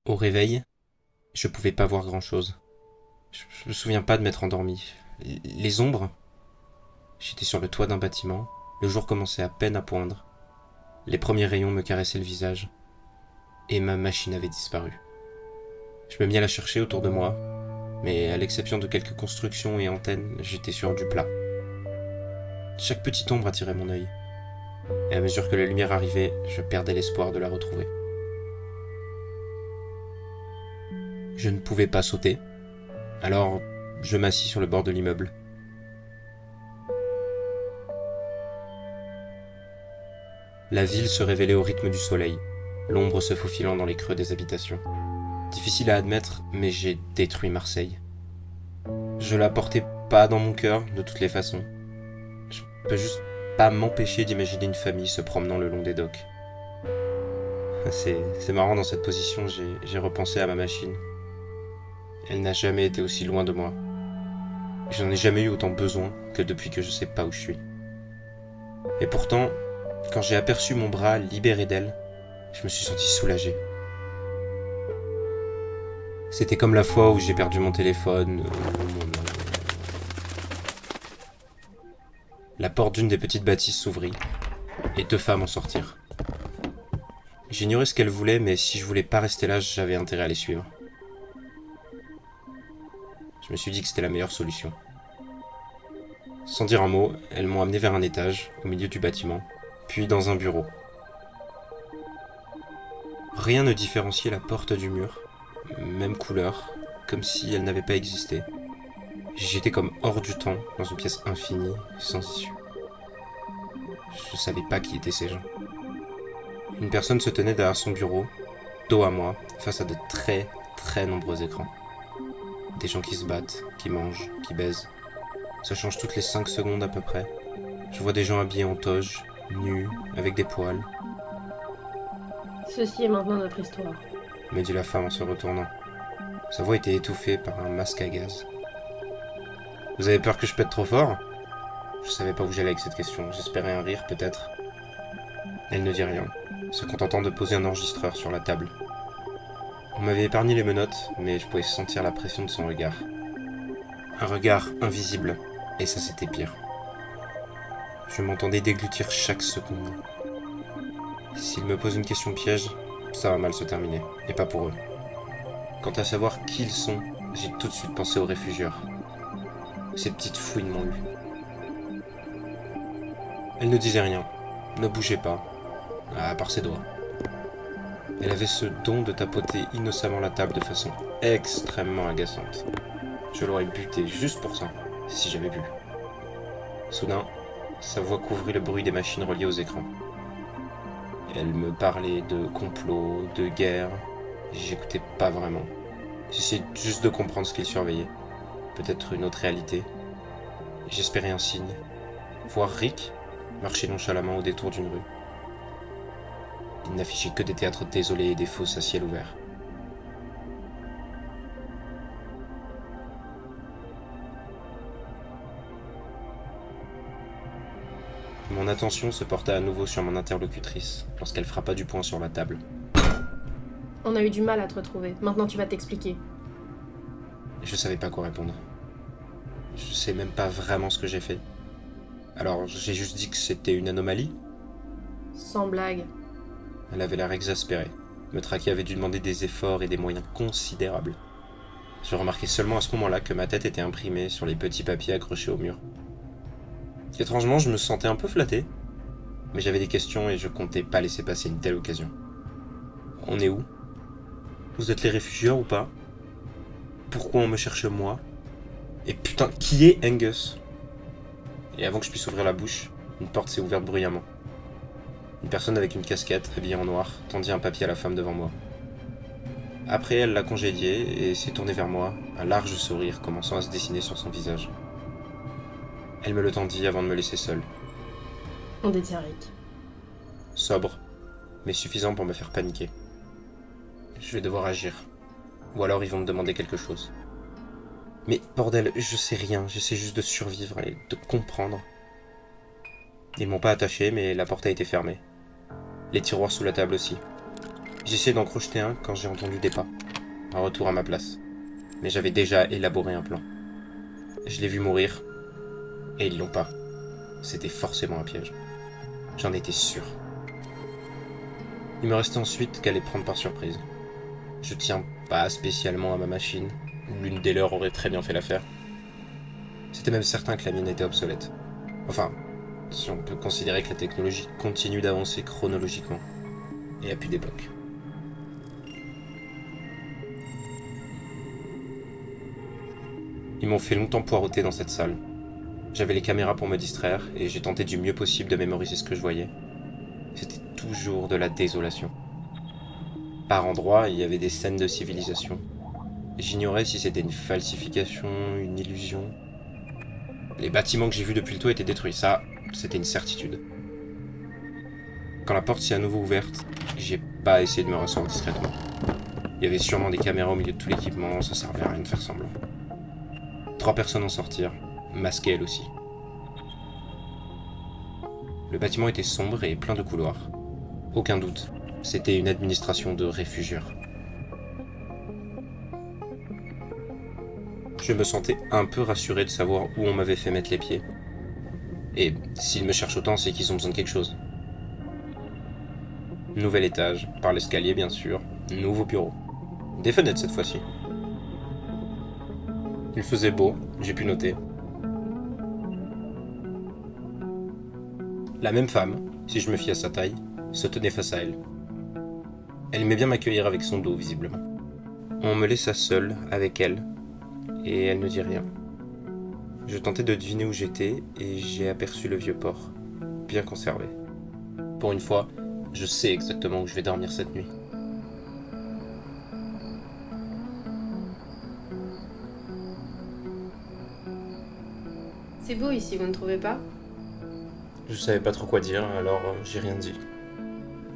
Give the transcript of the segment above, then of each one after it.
Au réveil, je pouvais pas voir grand-chose. Je me souviens pas de m'être endormi. Les ombres. J'étais sur le toit d'un bâtiment. Le jour commençait à peine à poindre. Les premiers rayons me caressaient le visage. Et ma machine avait disparu. Je me mis à la chercher autour de moi. Mais à l'exception de quelques constructions et antennes, j'étais sur du plat. Chaque petite ombre attirait mon œil. Et à mesure que la lumière arrivait, je perdais l'espoir de la retrouver. Je ne pouvais pas sauter. Alors, je m'assis sur le bord de l'immeuble. La ville se révélait au rythme du soleil, l'ombre se faufilant dans les creux des habitations. Difficile à admettre, mais j'ai détruit Marseille. Je la portais pas dans mon cœur, de toutes les façons. Je peux juste pas m'empêcher d'imaginer une famille se promenant le long des docks. C'est marrant, dans cette position, j'ai repensé à ma machine. Elle n'a jamais été aussi loin de moi. Je n'en ai jamais eu autant besoin que depuis que je sais pas où je suis. Et pourtant, quand j'ai aperçu mon bras libéré d'elle, je me suis senti soulagé. C'était comme la fois où j'ai perdu mon téléphone. La porte d'une des petites bâtisses s'ouvrit, et deux femmes en sortirent. J'ignorais ce qu'elles voulaient, mais si je voulais pas rester là, j'avais intérêt à les suivre. Je me suis dit que c'était la meilleure solution. Sans dire un mot, elles m'ont amené vers un étage, au milieu du bâtiment, puis dans un bureau. Rien ne différenciait la porte du mur, même couleur, comme si elle n'avait pas existé. J'étais comme hors du temps, dans une pièce infinie, sans issue. Je savais pas qui étaient ces gens. Une personne se tenait derrière son bureau, dos à moi, face à de très très nombreux écrans. Des gens qui se battent, qui mangent, qui baisent. Ça change toutes les 5 secondes à peu près. Je vois des gens habillés en toge, nus, avec des poils, Ceci est maintenant notre histoire. me dit la femme en se retournant. Sa voix était étouffée par un masque à gaz. Vous avez peur que je pète trop fort? Je savais pas où j'allais avec cette question, j'espérais un rire peut-être. Elle ne dit rien, se contentant de poser un enregistreur sur la table. On m'avait épargné les menottes, mais je pouvais sentir la pression de son regard. Un regard invisible, et ça c'était pire. Je m'entendais déglutir chaque seconde. S'il me pose une question piège, ça va mal se terminer, et pas pour eux. Quant à savoir qui ils sont, j'ai tout de suite pensé aux réfugieurs. Ces petites fouines m'ont eu. Elle ne disait rien, ne bougeait pas, à part ses doigts. Elle avait ce don de tapoter innocemment la table de façon extrêmement agaçante. Je l'aurais buté juste pour ça, si j'avais pu. Soudain, sa voix couvrit le bruit des machines reliées aux écrans. Elle me parlait de complot, de guerre. J'écoutais pas vraiment. J'essayais juste de comprendre ce qu'il surveillait. Peut-être une autre réalité. J'espérais un signe. Voir Rick marcher nonchalamment au détour d'une rue. Il n'affichait que des théâtres désolés et des fosses à ciel ouvert. Mon attention se porta à nouveau sur mon interlocutrice, lorsqu'elle frappa du poing sur la table. On a eu du mal à te retrouver. Maintenant, tu vas t'expliquer. Je savais pas quoi répondre. Je sais même pas vraiment ce que j'ai fait. Alors, j'ai juste dit que c'était une anomalie. Sans blague. Elle avait l'air exaspérée. Me traquer avait dû demander des efforts et des moyens considérables. Je remarquai seulement à ce moment-là que ma tête était imprimée sur les petits papiers accrochés au mur. Étrangement, je me sentais un peu flatté. Mais j'avais des questions et je comptais pas laisser passer une telle occasion. On est où? Vous êtes les réfugiés ou pas? Pourquoi on me cherche moi? Et putain, qui est Angus? Et avant que je puisse ouvrir la bouche, une porte s'est ouverte bruyamment. Une personne avec une casquette, habillée en noir, tendit un papier à la femme devant moi. Après, elle l'a congédié et s'est tournée vers moi, un large sourire commençant à se dessiner sur son visage. Elle me le tendit avant de me laisser seul. On détient Rick. Sobre, mais suffisant pour me faire paniquer. Je vais devoir agir. Ou alors ils vont me demander quelque chose. Mais bordel, je sais rien, j'essaie juste de survivre et de comprendre. Ils m'ont pas attaché, mais la porte a été fermée. Les tiroirs sous la table aussi. J'essayais d'en crocheter un quand j'ai entendu des pas. Un retour à ma place. Mais j'avais déjà élaboré un plan. Je l'ai vu mourir, et ils l'ont pas. C'était forcément un piège. J'en étais sûr. Il me restait ensuite qu'à les prendre par surprise. Je tiens pas spécialement à ma machine. L'une des leurs aurait très bien fait l'affaire. C'était même certain que la mienne était obsolète. Enfin, si on peut considérer que la technologie continue d'avancer chronologiquement. Et à plus d'époque. Ils m'ont fait longtemps poireauter dans cette salle. J'avais les caméras pour me distraire et j'ai tenté du mieux possible de mémoriser ce que je voyais. C'était toujours de la désolation. Par endroits, il y avait des scènes de civilisation. J'ignorais si c'était une falsification, une illusion. Les bâtiments que j'ai vus depuis le toit étaient détruits, ça, c'était une certitude. Quand la porte s'est à nouveau ouverte, j'ai pas essayé de me rasseoir discrètement. Il y avait sûrement des caméras au milieu de tout l'équipement, ça servait à rien de faire semblant. 3 personnes en sortirent, masquées elles aussi. Le bâtiment était sombre et plein de couloirs. Aucun doute, c'était une administration de réfugieurs. Je me sentais un peu rassuré de savoir où on m'avait fait mettre les pieds. Et s'ils me cherchent autant, c'est qu'ils ont besoin de quelque chose. Nouvel étage, par l'escalier bien sûr, nouveau bureau. Des fenêtres cette fois-ci. Il faisait beau, j'ai pu noter. La même femme, si je me fie à sa taille, se tenait face à elle. Elle aimait bien m'accueillir avec son dos, visiblement. On me laissa seul avec elle, et elle ne dit rien. Je tentais de deviner où j'étais, et j'ai aperçu le vieux port, bien conservé. Pour une fois, je sais exactement où je vais dormir cette nuit. C'est beau ici, vous ne trouvez pas? Je savais pas trop quoi dire, alors j'ai rien dit.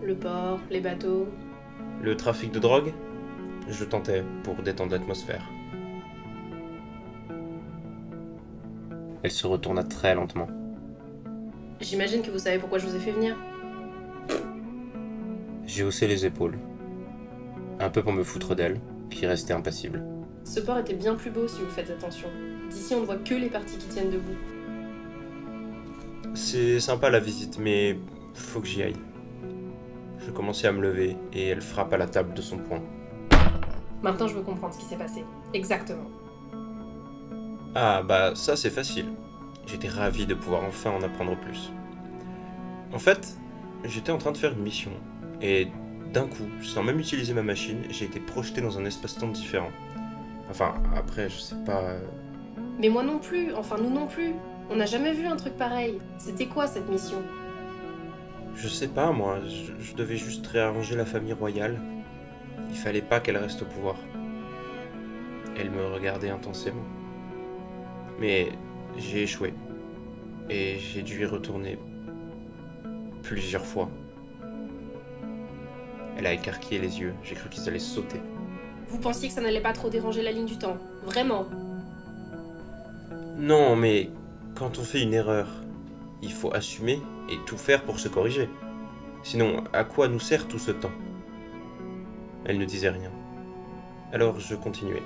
Le port, les bateaux... Le trafic de drogue? Je tentais pour détendre l'atmosphère. Elle se retourna très lentement. J'imagine que vous savez pourquoi je vous ai fait venir. J'ai haussé les épaules. Un peu pour me foutre d'elle, puis rester impassible. Ce port était bien plus beau si vous faites attention. D'ici, on ne voit que les parties qui tiennent debout. C'est sympa la visite, mais faut que j'y aille. Je commençais à me lever et elle frappe à la table de son poing. Maintenant, je veux comprendre ce qui s'est passé. Exactement. Ah bah ça c'est facile. J'étais ravi de pouvoir enfin en apprendre plus. En fait, j'étais en train de faire une mission et d'un coup, sans même utiliser ma machine, j'ai été projeté dans un espace-temps différent. Enfin, après, je sais pas... Mais moi non plus, enfin nous non plus. On n'a jamais vu un truc pareil. C'était quoi cette mission? Je sais pas moi, je devais juste réarranger la famille royale. Il fallait pas qu'elle reste au pouvoir. Elle me regardait intensément. Mais j'ai échoué. Et j'ai dû y retourner plusieurs fois. Elle a écarquillé les yeux, j'ai cru qu'ils allaient sauter. Vous pensiez que ça n'allait pas trop déranger la ligne du temps? Vraiment? Non, mais quand on fait une erreur, il faut assumer et tout faire pour se corriger. Sinon, à quoi nous sert tout ce temps? Elle ne disait rien. Alors je continuais.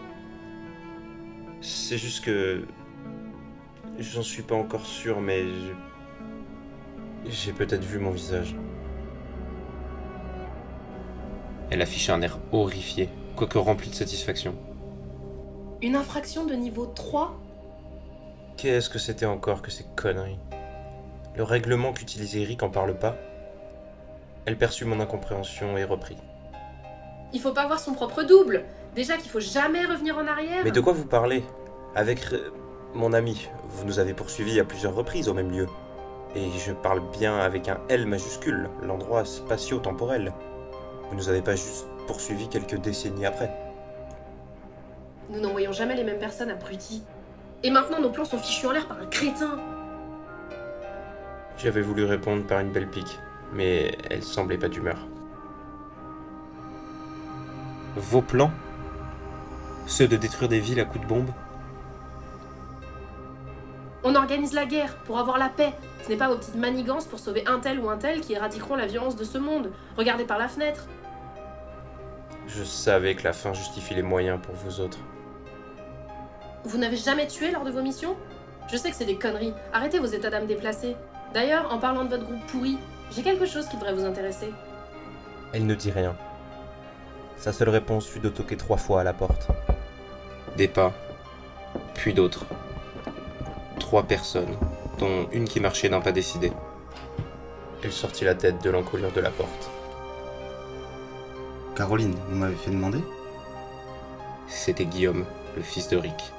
C'est juste que... J'en suis pas encore sûr, mais... J'ai peut-être vu mon visage. Elle affichait un air horrifié, quoique rempli de satisfaction. Une infraction de niveau 3? Qu'est-ce que c'était encore que ces conneries? Le règlement qu'utilisait Eric en parle pas? Elle perçut mon incompréhension et reprit. Il faut pas voir son propre double. Déjà qu'il faut jamais revenir en arrière. Mais de quoi vous parlez? Avec mon ami, vous nous avez poursuivis à plusieurs reprises au même lieu. Et je parle bien avec un L majuscule, l'endroit spatio-temporel. Vous nous avez pas juste poursuivis quelques décennies après. Nous n'envoyons jamais les mêmes personnes, abrutis. Et maintenant, nos plans sont fichus en l'air par un crétin. J'avais voulu répondre par une belle pique, mais elle semblait pas d'humeur. Vos plans? Ceux de détruire des villes à coups de bombe? On organise la guerre pour avoir la paix. Ce n'est pas vos petites manigances pour sauver un tel ou un tel qui éradiqueront la violence de ce monde. Regardez par la fenêtre. Je savais que la fin justifie les moyens pour vous autres. Vous n'avez jamais tué lors de vos missions? Je sais que c'est des conneries. Arrêtez vos états d'âme déplacés. D'ailleurs, en parlant de votre groupe pourri, j'ai quelque chose qui devrait vous intéresser. Elle ne dit rien. Sa seule réponse fut de toquer 3 fois à la porte. Des pas, puis d'autres. 3 personnes, dont une qui marchait d'un pas décidé. Elle sortit la tête de l'encolure de la porte. Caroline, vous m'avez fait demander? C'était Guillaume, le fils de Rick.